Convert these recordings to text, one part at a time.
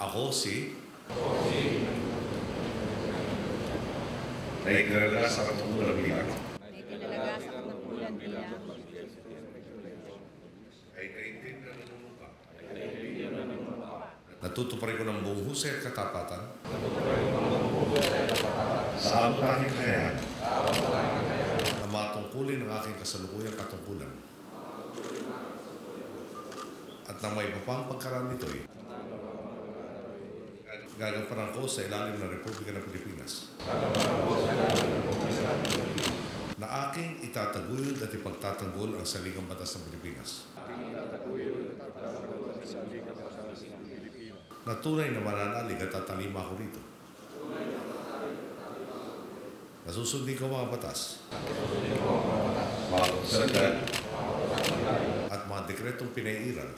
Ako si naikilala sa katungkulan bilang ay kaintindihan ng lupa. Natutuparin ko ng buong husay at katapatan sa abot aking kakayahan na matungkulin ang aking kasalukuyang katungkulan at na may papang pagkaraan nito'y gagampanan ko sa ilalim ng Republika ng Pilipinas na aking itataguyod at ipagtatanggol ang saligang batas ng Pilipinas na tunay na mananalig at tatalima ako rito. Nasusundin ko mga batas, mga kausalan at mga dekretong pinaiiral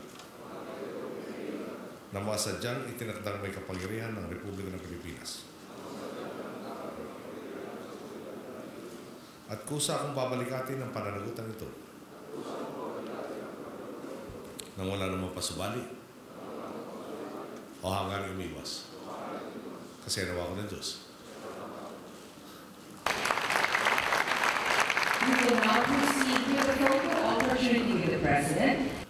na masadyang itinakdang may kapangyarihan ng Republika ng Pilipinas. At kusa akong babalikatin ang pananagutan ito nang wala namang pasubali o hanggang umiwas. Kasi nawa ko ng Diyos. We will now proceed with the photo opportunity with the President.